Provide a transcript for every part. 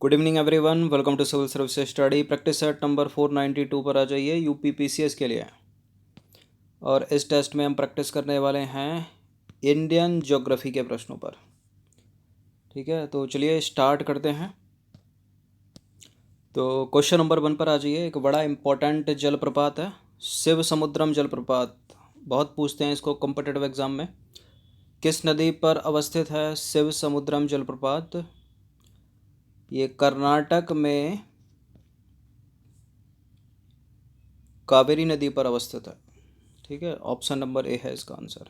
Good evening everyone, welcome to civil services study practice set number 492 पर आ जाइए UPPCS के लिए। और इस टेस्ट में हम प्रैक्टिस करने वाले हैं इंडियन ज्योग्राफी के प्रश्नों पर। ठीक है, तो चलिए स्टार्ट करते हैं। तो क्वेश्चन नंबर 1 पर आ जाइए। एक बड़ा इम्पोर्टेंट जलप्रपात है शिव समुद्रम जलप्रपात। बहुत पूछते हैं इसको कॉम्पिटिटिव एग्जाम में। किस नदी पर अवस्थित है शिव समुद्रम जलप्रपात? ये कर्नाटक में कावेरी नदी पर अवस्थित है। ठीक है, ऑप्शन नंबर ए है इसका आंसर।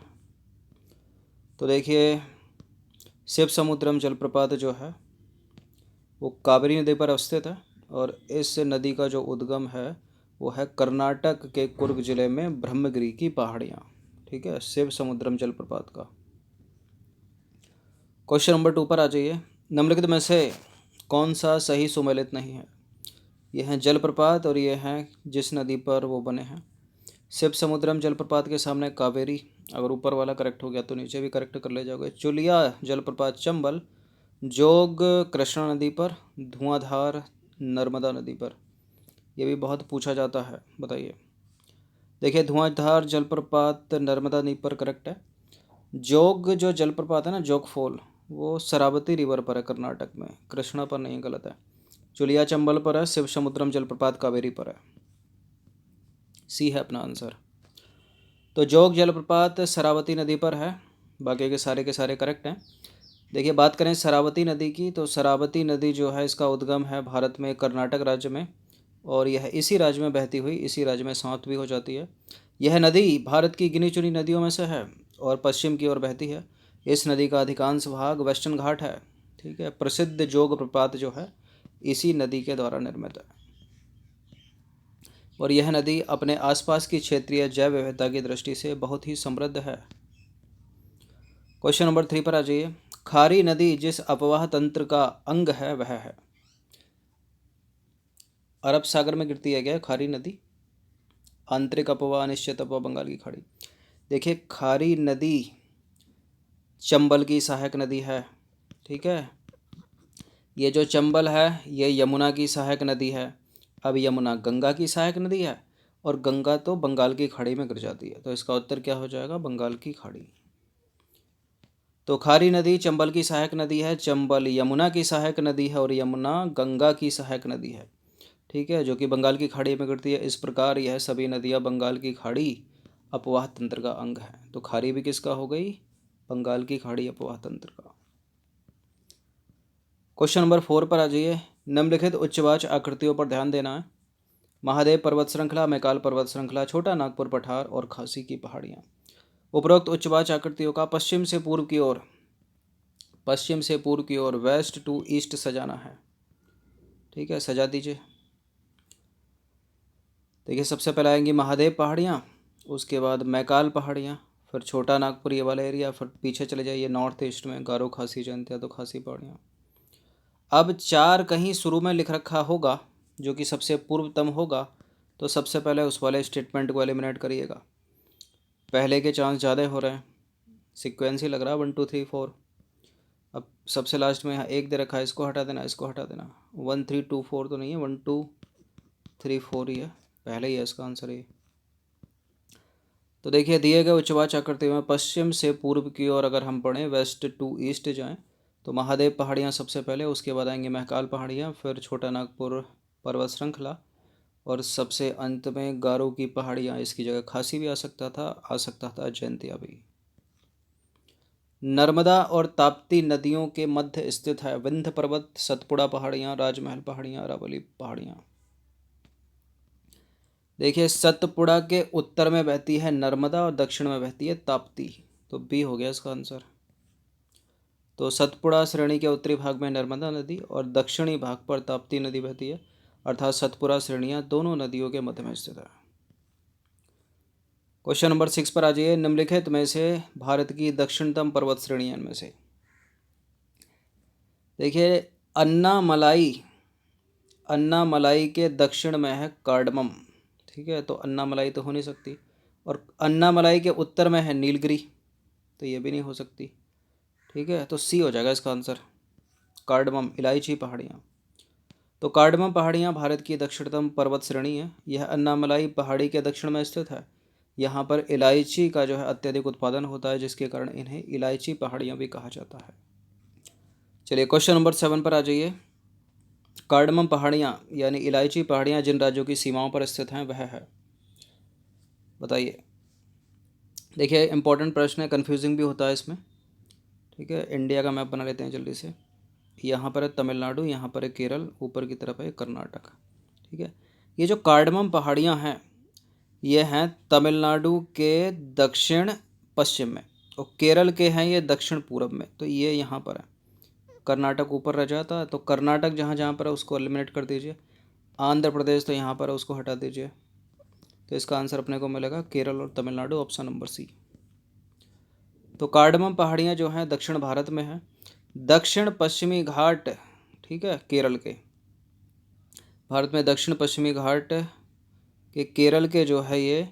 तो देखिए, शिव समुद्रम जलप्रपात जो है वो कावेरी नदी पर अवस्थित है और इस नदी का जो उद्गम है वो है कर्नाटक के कुर्ग जिले में ब्रह्मगिरी की पहाड़ियाँ। ठीक है, शिव समुद्रम जलप्रपात का। क्वेश्चन नंबर 2 पर आ जाइए। निम्नलिखित में से कौन सा सही सुमेलित नहीं है? ये हैं जलप्रपात और ये हैं जिस नदी पर वो बने हैं। शिव समुद्रम जलप्रपात के सामने कावेरी, अगर ऊपर वाला करेक्ट हो गया तो नीचे भी करेक्ट कर ले जाओगे। चुलिया जलप्रपात चंबल, जोग कृष्णा नदी पर, धुआंधार नर्मदा नदी पर। ये भी बहुत पूछा जाता है, बताइए। देखिए, धुआंधार जलप्रपात नर्मदा नदी पर करेक्ट है। जोग जो जलप्रपात है ना, जोग फॉल, वो शरावती रिवर पर है कर्नाटक में, कृष्णा पर नहीं, गलत है। चुलिया चंबल पर है, शिव समुद्रम जलप्रपात कावेरी पर है। सी है अपना आंसर। तो जोग जलप्रपात शरावती नदी पर है, बाकी के सारे करेक्ट हैं। देखिए, बात करें शरावती नदी की, तो शरावती नदी जो है इसका उद्गम है भारत में कर्नाटक राज्य में, और यह इसी राज्य में बहती हुई इसी राज्य में समाप्त भी हो जाती है। यह नदी भारत की गिनी चुनी नदियों में से है और पश्चिम की ओर बहती है। इस नदी का अधिकांश भाग वेस्टर्न घाट है। ठीक है, प्रसिद्ध जोग प्रपात जो है इसी नदी के द्वारा निर्मित है और यह नदी अपने आसपास की क्षेत्रीय जैव विविधता की दृष्टि से बहुत ही समृद्ध है। क्वेश्चन नंबर 3 पर आ जाइए। खारी नदी जिस अपवाह तंत्र का अंग है वह है? अरब सागर में गिरती है क्या खारी नदी? आंतरिक अपवाह, अनिश्चित अपवाह, बंगाल की खाड़ी। देखिए, खारी नदी चंबल की सहायक नदी है। ठीक है, ये जो चंबल है ये यमुना की सहायक नदी है। अब यमुना गंगा की सहायक नदी है और गंगा तो बंगाल की खाड़ी में गिर जाती है, तो इसका उत्तर क्या हो जाएगा? बंगाल की खाड़ी। तो खारी नदी चंबल की सहायक नदी है, चंबल यमुना की सहायक नदी है और यमुना गंगा की सहायक नदी है। ठीक है, जो कि बंगाल की खाड़ी में गिरती है। इस प्रकार यह सभी नदियाँ बंगाल की खाड़ी अपवाह तंत्र का अंग है। तो खारी भी किसका हो गई? बंगाल की खाड़ी अपवाह तंत्र का। क्वेश्चन नंबर 4 पर आ जाइए। निम्नलिखित उच्चवाच आकृतियों पर ध्यान देना है। महादेव पर्वत श्रृंखला, मैकाल पर्वत श्रृंखला, छोटा नागपुर पठार और खासी की पहाड़ियाँ। उपरोक्त उच्चवाच आकृतियों का पश्चिम से पूर्व की ओर वेस्ट टू ईस्ट सजाना है। ठीक है, सजा दीजिए। देखिए, सबसे पहले आएंगी महादेव पहाड़ियाँ, उसके बाद मैकाल पहाड़ियाँ, फिर छोटा नागपुर ये वाला एरिया, फिर पीछे चले जाइए नॉर्थ ईस्ट में गारो खासी जयंतिया, तो खासी पहाड़ियाँ। अब 4 कहीं शुरू में लिख रखा होगा जो कि सबसे पूर्वतम होगा, तो सबसे पहले उस वाले स्टेटमेंट को एलिमिनेट करिएगा। पहले के चांस ज़्यादा हो रहे हैं, सीक्वेंस ही लग रहा है 1 2 3 4। अब सबसे लास्ट में यहाँ एक दे रखा है, इसको हटा देना, इसको हटा देना। 1 3 2 4 तो नहीं है, 1 2 3 4 ही है, पहले ही है इसका आंसर ये। तो देखिए, दिए गए उच्चवाच आकृति में पश्चिम से पूर्व की ओर अगर हम पढ़ें, वेस्ट टू ईस्ट जाएं, तो महादेव पहाड़ियाँ सबसे पहले, उसके बाद आएंगे महाकाल पहाड़ियाँ, फिर छोटा नागपुर पर्वत श्रृंखला और सबसे अंत में गारो की पहाड़ियाँ। इसकी जगह खासी भी आ सकता था जयंतिया भी। नर्मदा और ताप्ती नदियों के मध्य स्थित है विंध्य पर्वत, सतपुड़ा पहाड़ियाँ, राजमहल पहाड़ियाँ, अरावली पहाड़ियाँ। देखिए, सतपुड़ा के उत्तर में बहती है नर्मदा और दक्षिण में बहती है ताप्ती, तो बी हो गया इसका आंसर। तो सतपुड़ा श्रेणी के उत्तरी भाग में नर्मदा नदी और दक्षिणी भाग पर ताप्ती नदी बहती है, अर्थात सतपुड़ा श्रेणियाँ दोनों नदियों के मध्य में स्थित है। क्वेश्चन नंबर 6 पर आ जाइए। निम्नलिखित में से भारत की दक्षिणतम पर्वत श्रेणियाँ में से, देखिए, अन्नामलाई के दक्षिण में है कार्डमम। ठीक है, तो अन्नामलाई तो हो नहीं सकती, और अन्नामलाई के उत्तर में है नीलगिरी, तो ये भी नहीं हो सकती। ठीक है, तो सी हो जाएगा इसका आंसर, कार्डमम, इलायची पहाड़ियाँ। तो कार्डमम पहाड़ियाँ भारत की दक्षिणतम पर्वत श्रेणी है। यह अन्नामलाई पहाड़ी के दक्षिण में स्थित है। यहाँ पर इलायची का जो है अत्यधिक उत्पादन होता है, जिसके कारण इन्हें इलायची पहाड़ियाँ भी कहा जाता है। चलिए क्वेश्चन नंबर 7 पर आ जाइए। कार्डमम पहाड़ियाँ यानी इलायची पहाड़ियाँ जिन राज्यों की सीमाओं पर स्थित हैं वह है, बताइए। देखिए इंपॉर्टेंट प्रश्न है, कन्फ्यूजिंग भी होता है इसमें। ठीक है, इंडिया का मैप बना लेते हैं जल्दी से। यहाँ पर है तमिलनाडु, यहाँ पर है केरल, ऊपर की तरफ है कर्नाटक। ठीक है, ये जो कार्डमम पहाड़ियाँ हैं ये हैं तमिलनाडु के दक्षिण पश्चिम में, और केरल के हैं ये दक्षिण पूर्व में। तो ये यहाँ पर है, कर्नाटक ऊपर रह जाता है, तो कर्नाटक जहाँ जहाँ पर है उसको एलिमिनेट कर दीजिए। आंध्र प्रदेश तो यहाँ पर है, उसको हटा दीजिए। तो इसका आंसर अपने को मिलेगा केरल और तमिलनाडु, ऑप्शन नंबर सी। तो कार्डमम पहाड़ियाँ जो हैं दक्षिण भारत में हैं। दक्षिण पश्चिमी घाट, ठीक है, केरल के, भारत में दक्षिण पश्चिमी घाट के केरल के जो है ये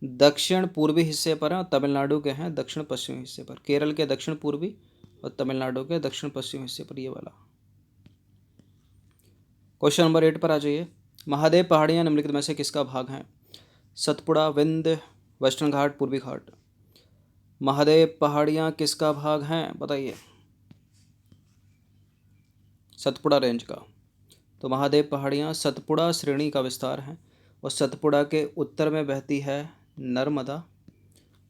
दक्षिण पूर्वी हिस्से पर हैं, और तमिलनाडु के हैं दक्षिण पश्चिमी हिस्से पर। केरल के दक्षिण पूर्वी और तमिलनाडु के दक्षिण पश्चिमी हिस्से पर, ये वाला। क्वेश्चन नंबर 8 पर आ जाइए। महादेव पहाड़ियाँ निम्नलिखित में से किसका भाग हैं? सतपुड़ा, विंध्य, वेस्टर्न घाट, पूर्वी घाट। महादेव पहाड़ियाँ किसका भाग हैं, बताइए। सतपुड़ा रेंज का। तो महादेव पहाड़ियाँ सतपुड़ा श्रेणी का विस्तार है, और सतपुड़ा के उत्तर में बहती है नर्मदा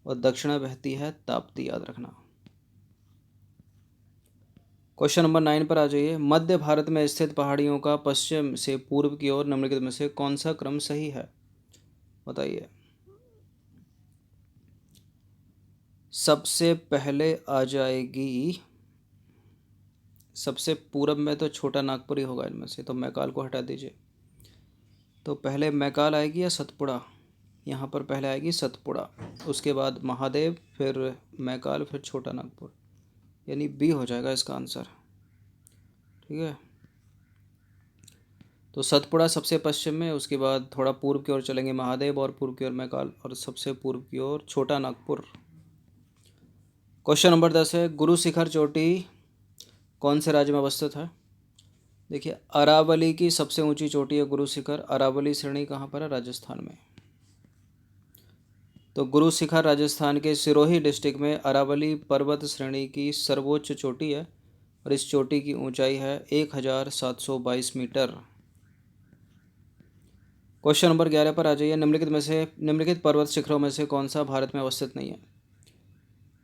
और दक्षिण में बहती है ताप्ती, याद रखना। क्वेश्चन नंबर 9 पर आ जाइए। मध्य भारत में स्थित पहाड़ियों का पश्चिम से पूर्व की ओर निम्नलिखित में से कौन सा क्रम सही है, बताइए। सबसे पहले आ जाएगी, सबसे पूरब में तो छोटा नागपुर ही होगा इनमें से, तो मैकाल को हटा दीजिए। तो पहले मैकाल आएगी या सतपुड़ा? यहाँ पर पहले आएगी सतपुड़ा, उसके बाद महादेव, फिर मैकाल, फिर छोटा नागपुर, यानी बी हो जाएगा इसका आंसर। ठीक है, तो सतपुड़ा सबसे पश्चिम में, उसके बाद थोड़ा पूर्व की ओर चलेंगे महादेव, और पूर्व की ओर मैकाल, और सबसे पूर्व की ओर छोटा नागपुर। क्वेश्चन नंबर 10 है, गुरु शिखर चोटी कौन से राज्य में अवस्थित है? देखिए अरावली की सबसे ऊंची चोटी है गुरु शिखर। अरावली श्रेणी कहाँ पर है? राजस्थान में। तो गुरु शिखर राजस्थान के सिरोही डिस्ट्रिक्ट में अरावली पर्वत श्रेणी की सर्वोच्च चोटी है, और इस चोटी की ऊंचाई है 1722 मीटर। क्वेश्चन नंबर 11 पर आ जाइए। निम्नलिखित पर्वत शिखरों में से कौन सा भारत में अवस्थित नहीं है?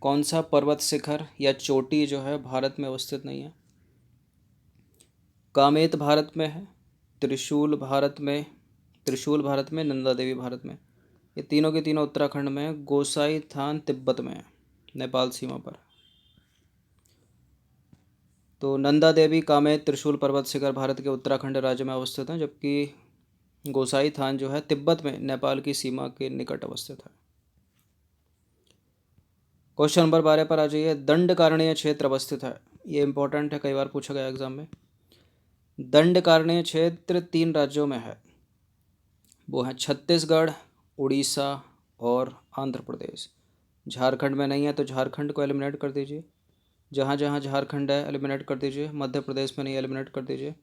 कौन सा पर्वत शिखर या चोटी जो है भारत में अवस्थित नहीं है? कामेत भारत में है, त्रिशूल भारत में, नंदा देवी भारत में। ये तीनों के तीनों उत्तराखंड में है। गोसाई थान तिब्बत में है, नेपाल सीमा पर। तो नंदा देवी, कामेत, त्रिशूल पर्वत शिखर भारत के उत्तराखंड राज्य में अवस्थित हैं, जबकि गोसाई थान जो है तिब्बत में, नेपाल की सीमा के निकट अवस्थित है। क्वेश्चन नंबर 12 पर आ जाइए। दंडकारण्य क्षेत्र अवस्थित है, ये इंपॉर्टेंट है, कई बार पूछा गया एग्जाम में। दंडकारण्य क्षेत्र 3 राज्यों में है, वो हैं छत्तीसगढ़, उड़ीसा और आंध्र प्रदेश। झारखंड में नहीं है, तो झारखंड को एलिमिनेट कर दीजिए। जहाँ जहाँ झारखंड है एलिमिनेट कर दीजिए। मध्य प्रदेश में नहीं, एलिमिनेट कर दीजिए।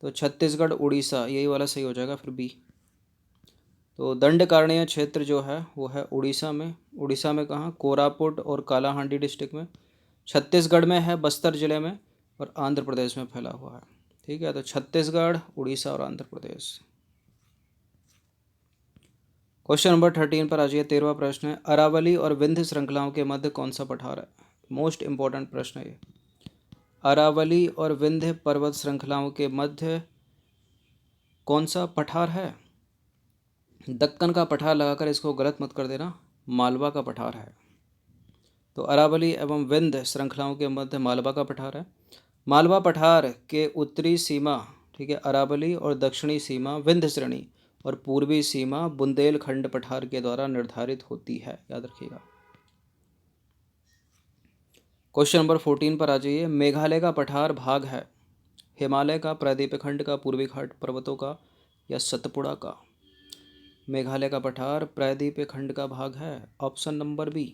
तो छत्तीसगढ़, उड़ीसा, यही वाला सही हो जाएगा, फिर बी। तो दंडकारण्य क्षेत्र जो है वो है उड़ीसा में। उड़ीसा में कहाँ? कोरापुट और कालाहांडी डिस्ट्रिक्ट में। छत्तीसगढ़ में है बस्तर जिले में, और आंध्र प्रदेश में फैला हुआ है। ठीक है, तो छत्तीसगढ़, उड़ीसा और आंध्र प्रदेश। क्वेश्चन नंबर 13 पर आ जाइए। 13वां प्रश्न है, अरावली और विंध्य श्रृंखलाओं के मध्य कौन सा पठार है? मोस्ट इंपॉर्टेंट प्रश्न है ये। अरावली और विंध्य पर्वत श्रृंखलाओं के मध्य कौन सा पठार है? दक्कन का पठार लगाकर इसको गलत मत कर देना, मालवा का पठार है। तो अरावली एवं विंध्य श्रृंखलाओं के मध्य मालवा का पठार है। मालवा पठार के उत्तरी सीमा, ठीक है, अरावली, और दक्षिणी सीमा विंध्य श्रेणी, और पूर्वी सीमा बुंदेलखंड पठार के द्वारा निर्धारित होती है, याद रखिएगा। क्वेश्चन नंबर 14 पर आ जाइए। मेघालय का पठार भाग है हिमालय का, प्रायद्वीप खंड का, पूर्वी घाट पर्वतों का, या सतपुड़ा का? मेघालय का पठार प्रायद्वीप खंड का भाग है, ऑप्शन नंबर बी।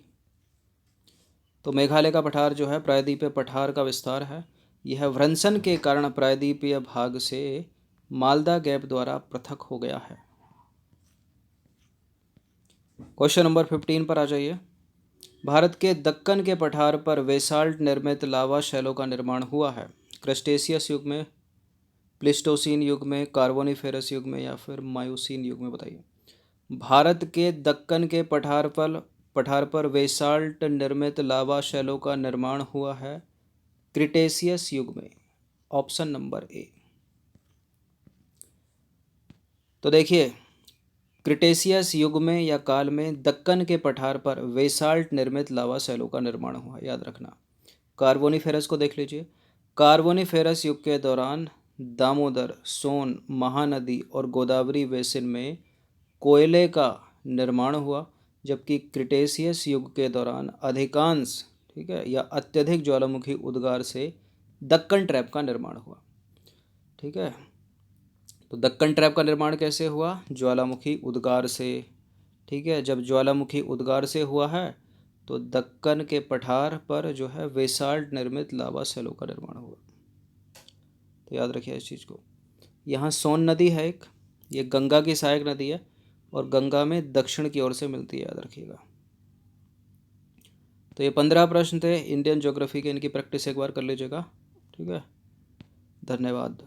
तो मेघालय का पठार जो है प्रायद्वीप पठार का विस्तार है। यह भ्रंशन के कारण प्रायद्वीपीय भाग से मालदा गैप द्वारा पृथक हो गया है। क्वेश्चन नंबर 15 पर आ जाइए। भारत के दक्कन के पठार पर बेसाल्ट निर्मित लावा शैलों का निर्माण हुआ है। क्रस्टेशियस युग में, प्लिस्टोसीन युग में, कार्बोनिफेरस युग में या फिर मायोसीन युग में, बताइए। भारत के दक्कन के पठार पर बेसाल्ट निर्मित लावा शैलों का निर्माण हुआ है क्रिटेशियस युग में। Option number A. तो देखिए, क्रिटेशियस युग में या काल में दक्कन के पठार पर बेसाल्ट निर्मित लावा शैलों का निर्माण हुआ, याद रखना। कार्बोनिफेरस को देख लीजिए। कार्बोनिफेरस युग के दौरान दामोदर, सोन, महानदी और गोदावरी बेसिन में कोयले का निर्माण हुआ, जबकि क्रिटेशियस युग के दौरान अधिकांश, ठीक है, या अत्यधिक ज्वालामुखी उद्गार से दक्कन ट्रैप का निर्माण हुआ। ठीक है, तो दक्कन ट्रैप का निर्माण कैसे हुआ? ज्वालामुखी उद्गार से। ठीक है, जब ज्वालामुखी उद्गार से हुआ है तो दक्कन के पठार पर जो है बेसाल्ट निर्मित लावा शैलों का निर्माण हुआ। तो याद रखिए इस चीज़ को। यहाँ सोन नदी है एक, ये गंगा की सहायक नदी है और गंगा में दक्षिण की ओर से मिलती है, याद रखिएगा। तो ये 15 प्रश्न थे इंडियन ज्योग्राफी के, इनकी प्रैक्टिस एक बार कर लीजिएगा। ठीक है, धन्यवाद।